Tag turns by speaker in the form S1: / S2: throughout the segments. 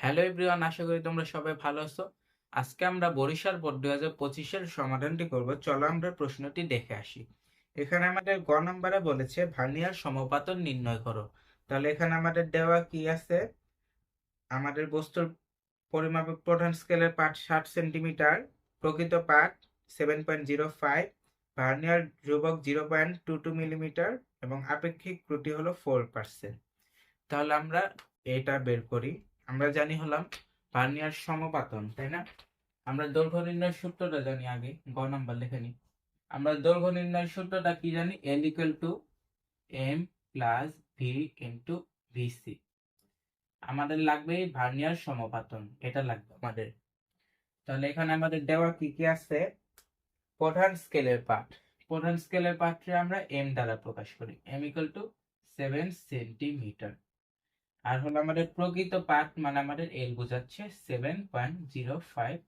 S1: Hello everyone, আশা করি তোমরা সবাই ভালো আছো। আজকে আমরা বরিশাল বোর্ড 2025-এর সমাধানটি করব। চলো আমরা প্রশ্নটি দেখে আসি। এখানে আমাদের গ নম্বরে বলেছে ভার্নিয়ার সমপাতন নির্ণয় করো। তাহলে এখানে আমাদের দেওয়া কি আছে, আমাদের বস্তুর পরিমাপক প্রধান স্কেলের পাঠ 60 সেন্টিমিটার, প্রকৃত পাঠ 7.05, ভার্নিয়ার ধ্রুবক 0.22 মিলিমিটার এবং আপেক্ষিক ত্রুটি হলো 4%। তাহলে আমরা এটা বের করি। আমরা জানি হলাম ভার্নিয়ার সমপাতন, তাই না? আমরা দৈর্ঘ্য নির্ণয়ের সূত্রটা জানি, আগে গ নাম্বার লিখে নিই। আমরা দৈর্ঘ্য নির্ণয়ের সূত্রটা কি জানি? L equal to M plus V into VC. আমাদের লাগবে ভার্নিয়ার সমপাতন, এটা লাগবে আমাদের। তাহলে এখানে আমাদের দেওয়া কি কি আছে? প্রধান স্কেলের পাঠ, প্রধান স্কেলের পাঠে আমরা এম দ্বারা প্রকাশ করি, এম ইকুয়াল টু 7 সেন্টিমিটার। আর হলো আমাদের প্রকৃত পাঠ, মানে আমাদের এল বোঝাচ্ছে 7.05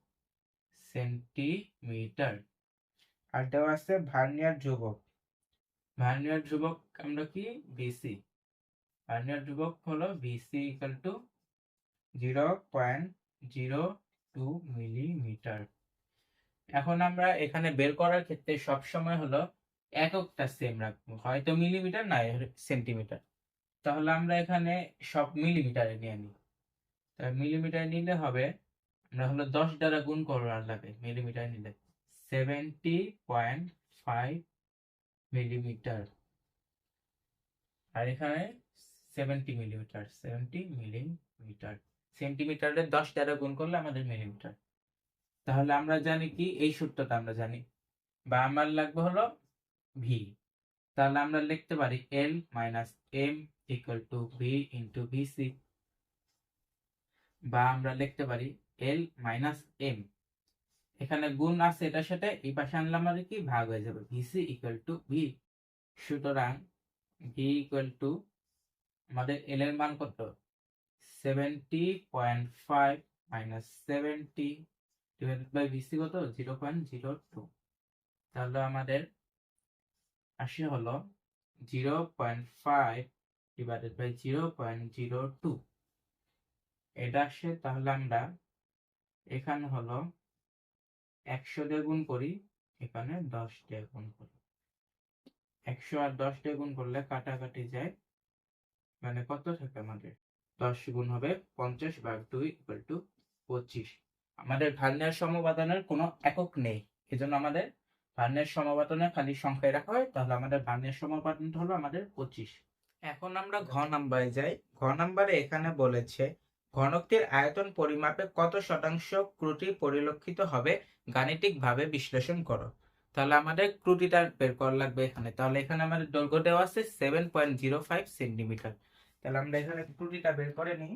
S1: সেন্টিমিটার। আর দেওয়া আছে ভার্নিয়ার ধ্রুবক, ভার্নিয়ার ধ্রুবক আমরা কি ভিসি, ভার্নিয়ার ধ্রুবক হলো ভিসি ইকুয়াল টু 0.02 মিলিমিটার। এখন আমরা এখানে বের করার ক্ষেত্রে সবসময় হলো এককটা সেম রাখবো, হয়তো মিলিমিটার না সেন্টিমিটার। তাহলে আমরা এখানে সব মিলিমিটারে নিয়ে নিই। মিলিমিটার নিলে হবে, আমরা হলো 10 দ্বারা গুণ করার লাগে মিলিমিটার নিলে, 70.5 মিলিমিটার। আর এখানে 70 মিলিমিটার, 70 মিলিমিটার। সেন্টিমিটারে 10 দ্বারা গুণ করলে আমাদের মিলিমিটার। তাহলে আমরা জানি কি, এই সূত্রটা আমরা জানি, বা আমার লাগবে হলো ভি। তাহলে আমরা লিখতে পারি L minus M equal to V into VC, বা আমরা লিখতে পারি এল মাইনাস এম, এখানে গুণ আছে এটার সাথে, এই পাশে আনলে আমাদের কি ভাগ হয়ে যাবে, ভিসি ইকুয়াল টু ভি। সুতরাং ভি ইকুয়াল টু আমাদের এল এর মান কত, 70.5 মাইনাস 70 ডিভাইডেড বাই ভিসি কত, 0.02। তাহলে আমাদের আসে হলো 0.5 ডিভাইডেড বাই 0.02, এটা আসে। তাহলে আমরা এখানে হলো 100 দিয়ে গুণ করি, এখানে 10 দিয়ে গুণ করি। 100 আর 10 দিয়ে গুণ করলে কাটাকাটি যায়, মানে কত থাকে আমাদের, 10 গুণ হবে 50 ভাগ 2 ইকুয়াল টু 25। আমাদের ভার্নিয়ার সমপাতনের কোনো একক নেই, এজন্য আমাদের ভার্নিয়ার সমপাতনে খালি সংখ্যায় রাখা হয়। তাহলে আমাদের ভার্নিয়ার সমপাতন হলো আমাদের 25। এখন আমরা ঘ নাম্বারে যাই। ঘ নাম্বারে এখানে বলেছে ঘনকটির আয়তন পরিমাপে কত শতাংশ ত্রুটি পরিলক্ষিত হবে, গাণিতিকভাবে বিশ্লেষণ করো। তাহলে আমাদের ত্রুটিটা বের করা লাগবে এখানে। তাহলে এখানে আমাদের দৈর্ঘ্য দেওয়া আছে 7.05 সেন্টিমিটার। তাহলে আমরা এখানে ত্রুটিটা বের করে নিই।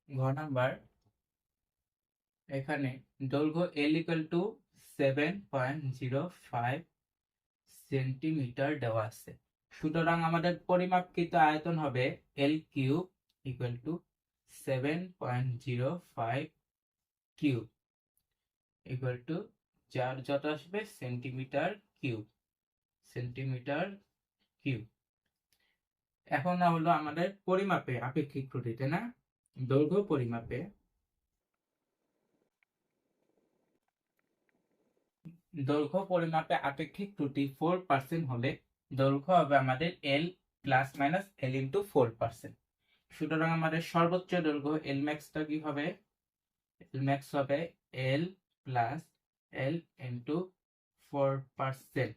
S1: ঘ নাম্বার, এখানে দৈর্ঘ্য L ইকুয়াল টু 7.05 সেন্টিমিটার দেওয়া আছে। সুতরাং আমাদের পরিমাপকৃত আয়তন হবে L cube equal two 7.05 cube equal two, যার যত আসবে সেন্টিমিটার কিউব, সেন্টিমিটার কিউব। এখন হলো আমাদের পরিমাপে আপেক্ষিক ত্রুটি, তাই না? দৈর্ঘ্য পরিমাপে, দৈর্ঘ্য পরিমাপে আপেক্ষিক ত্রুটি 4% হলে দৈর্ঘ্য হবে আমাদের L plus minus L into 4%। সুতরাং আমাদের সর্বোচ্চ দৈর্ঘ্য L ম্যাক্সটা কি হবে, L ম্যাক্স হবে L প্লাস L ইন্টু 4%।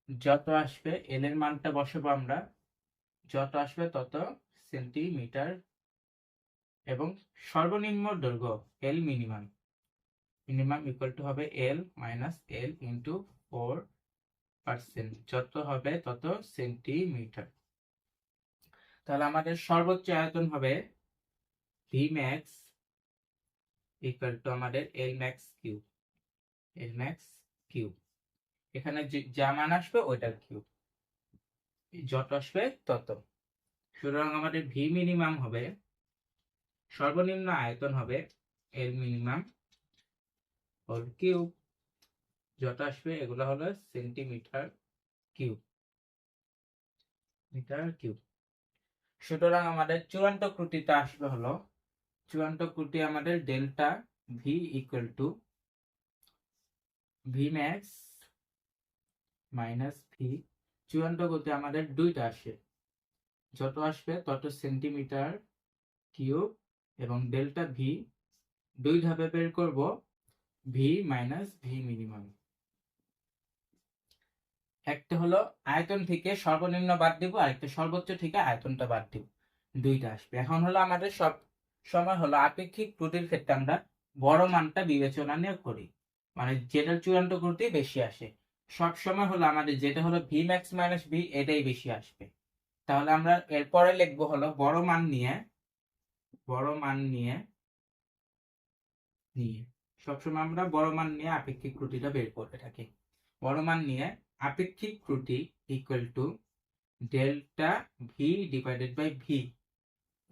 S1: যত আসবে L এর মানটা বসাবো আমরা, যত আসবে তত সেন্টিমিটার, এবং সর্বনিম্ন দৈর্ঘ্য L minimum, minimum equal to হবে L মাইনাস L ইন্টু 4%, যত হবে তত সেন্টিমিটার। তাহলে আমাদের সর্বোচ্চ আয়তন হবে ভি ম্যাক্স ইকুয়াল টু আমাদের এল ম্যাক্স কিউব, এল ম্যাক্স কিউব। এখানে যা মান আসবে ওইটার কিউব, যত আসবে তত। সুতরাং আমাদের ভি মিনিমাম হবে, সর্বনিম্ন আয়তন হবে এল মিনিমাম হোল কিউব, যত আসবে এগুলো হলো সেন্টিমিটার কিউব, মিটার কিউব। সুতরাং আমাদের চূড়ান্ত ত্রুটিটা আসবে হলো চূড়ান্ত ত্রুটি আমাদের delta V equal to V max minus V. চূড়ান্ত গতি আমাদের দুইটা আসে, যত আসবে তত সেন্টিমিটার কিউব, এবং ডেল্টা ভি দুই ধাপে বের করব, ভি মাইনাস ভি মিনিমাম। একটা হলো আয়তন থেকে সর্বনিম্ন বাদ দিব, আরেকটা সর্বোচ্চ থেকে আয়তনটা বাদ দিব, দুইটা আসবে। এখন হলো আমাদের সব সময় হলো আপেক্ষিক ত্রুটির ক্ষেত্রে আমরা বড় মানটা বিবেচনা নিয়ে করি, মানে যেটার চূড়ান্ত ত্রুটি বেশি আসে। সব সময় হলো আমাদের যেটা হলো ভি ম্যাক্স মাইনাস ভি, এটাই বেশি আসবে। তাহলে আমরা এরপরে লিখবো হলো বড় মান নিয়ে সবসময় আমরা বড় মান নিয়ে আপেক্ষিক ত্রুটিটা বের করে থাকি। বড় মান নিয়ে আপেক্ষিক ত্রুটি equal to delta V divided by V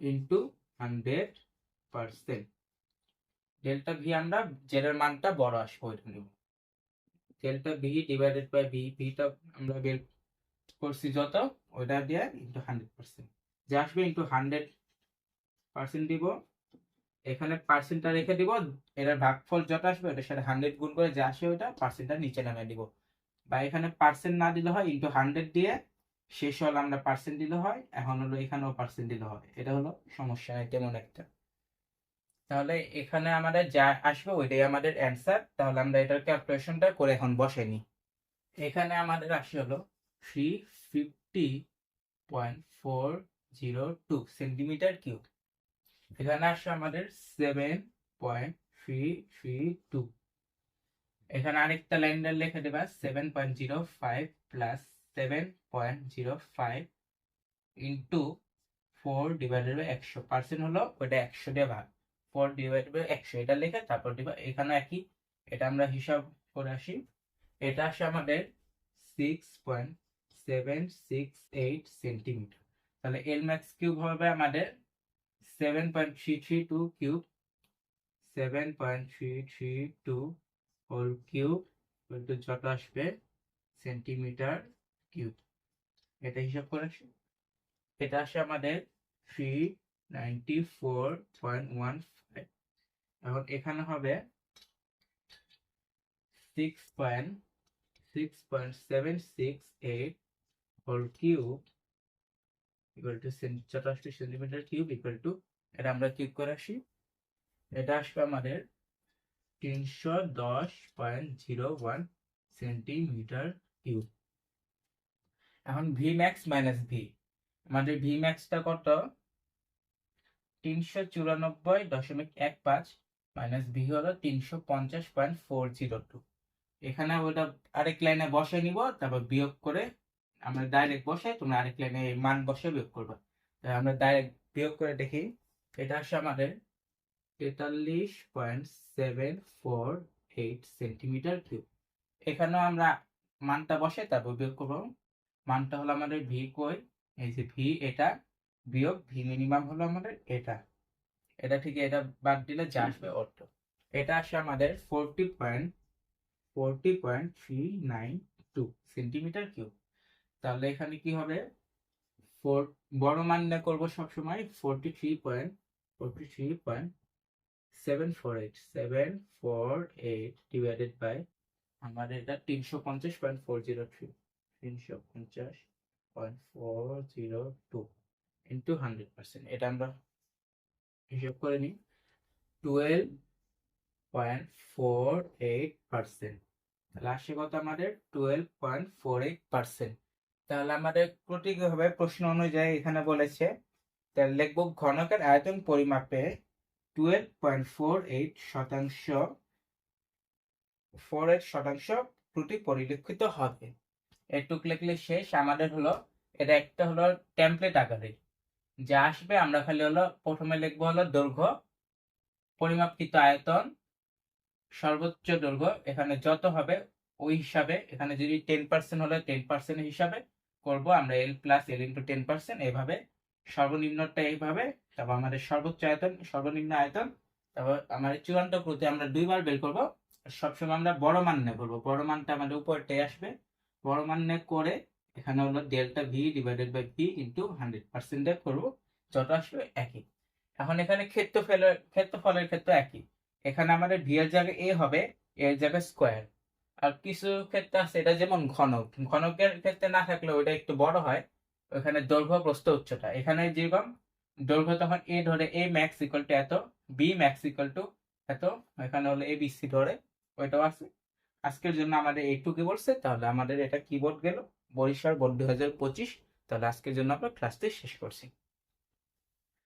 S1: into 100%। Delta V আমরা যেটার মানটা বড় আসবে ওইটা নেব। Delta V divided by V, ভিটা আমরা বের করছি যত, ওইটা দিয়ে ইন্টু 100%, যে আসবে ইন্টু 100% দিব। এখানে পার্সেন্টটা রেখে দিব, এটার ভাগফল যত আসবে ওটার সাথে 100 গুণ করে যা আসে ওইটা পার্সেন্টটা নিচে নামিয়ে দিব, বা এখানে পার্সেন্ট না দিলে হয় ইন্টু 100 দিয়ে শেষ হলো আমরা পার্সেন্ট দিলে হয়, এখন হলো এখানেও পার্সেন্ট দিলে হয়, এটা হলো সমস্যা নাই তেমন একটা। তাহলে এখানে আমাদের যা আসবে ওইটাই আমাদের অ্যান্সার। তাহলে আমরা এটার ক্যালকুলেশনটা করে এখন বসে নিই। এখানে আমাদের আসে হলো 350.402 সেন্টিমিটার কিউব। এখানে আসে আমাদের 7.332। এখানে আরেকটা লাইন লিখে দেবা 7.05 প্লাস 7.05 ইন্টু 4 ডিভাইডেড বাই 100%, হলো ওইটা 100 দিয়ে ভাগ, 4 ডিভাইডেড বাই 100 এটা লিখে তারপর দিবা। এখানে একই, এটা আমরা হিসাব করে আসি। এটা আসে আমাদের 6.768 সেন্টিমিটার। তাহলে এল ম্যাক্স কিউব হবে আমাদের 7.332 কিউব, 7.332 হোল কিউব যত আসবে সেন্টিমিটার কিউব, এটা হিসাব করে আসি। এটা আসে আমাদের 394.15। এখন এখানে হবে 6.768 whole cube equal to 84 centimetre cube equal to, এটা আমরা কিউব করে আসি, এটা আসবে আমাদের 310.01 সেন্টিমিটার কিউব। এখন ভি ম্যাক্স মাইনাস ভি, আমাদের ভি ম্যাক্সটা কত, 394.15 মাইনাস ভি হলো 350.402। এখানে ওটা আরেক লাইনে বসে নিব, তারপর বিয়োগ করে আমরা ডাইরেক্ট বসাই, তোমরা আরেক লাইনে মান বসে বিয়োগ করবা। আমরা ডাইরেক্ট বিয়োগ করে দেখি, এটা আসে আমাদের 43.748 সেন্টিমিটার কিউব। এখানেও আমরা মানটা বসে তারপর বিয়োগ করবো। মানটা হলো আমাদের ভি কই, এই যে ভি, এটা বিয়োগ ভি মিনিমাম হলো আমাদের এটা, এটা থেকে এটা বাদ দিলে যা আসবে অর্থ, এটা আসে আমাদের 40.392 সেন্টিমিটার কিউব। তাহলে এখানে কি হবে, বড় মান না করবো সবসময়, 43.748 ডিভাইডেড বাই আমাদের এটা 350.402 350.402 ইন্টু 100%, এটা আমরা হিসাব করে নিই 12.48%। তাহলে আসে কত আমাদের 12.48%। তাহলে আমাদের প্রতীক হবে প্রশ্ন অনুযায়ী এখানে বলেছে, তাহলে লিখব ঘনকের আয়তন পরিমাপে 48% ত্রুটি পরিলক্ষিত হবে। এটুক লিখলে শেষ। আমাদের হলো এটা একটা হলো টেমপ্লেট আকারে যা আসবে, আমরা খালি হলো প্রথমে লিখবো হলো দৈর্ঘ্য, পরিমাপকৃত আয়তন, সর্বোচ্চ দৈর্ঘ্য, এখানে যত হবে ওই হিসাবে, এখানে যদি 10% হলে 10% হিসাবে করব আমরা, এল প্লাস এল ইন্টু 10%, এইভাবে সর্বনিম্নটা এইভাবে, তারপর আমাদের সর্বোচ্চ আয়তন, সর্বনিম্ন আয়তন, তারপর আমাদের চূড়ান্ত ত্রুটি আমরা দুইবার বের করবো। সবসময় আমরা বড় মান নিয়ে করবো, বড় মানটা আমাদের উপরটাই আসবে, বড় মান নিয়ে করে এখানে হলো delta V divided by V into 100% করবো, যত আসবে একই। এখন এখানে ক্ষেত্রফলের ক্ষেত্রে একই, এখানে আমাদের ভি এর জায়গায় এ হবে, এর জায়গায় স্কোয়ার। আর কিছু ক্ষেত্রে আছে, এটা যেমন ঘনক, ঘনকের ক্ষেত্রে না থাকলে ওইটা একটু বড় হয়, ওখানে দৈর্ঘ্য প্রস্থ উচ্চতা, এখানে যেরকম দৈর্ঘ্য তখন এ ধরে এ ম্যাক্স ইকুয়াল টু এত, বি ম্যাক্স ইকুয়াল টু এত, এখানে হলো এ বি সি ধরে ওইটাও আছে। আজকের জন্য আমাদের এইটুকু বলছে, তাহলে আমাদের এটা কি বোর্ড গেল, বরিশাল বোর্ড 2025। তাহলে আজকের জন্য আমরা ক্লাসটি শেষ করছি।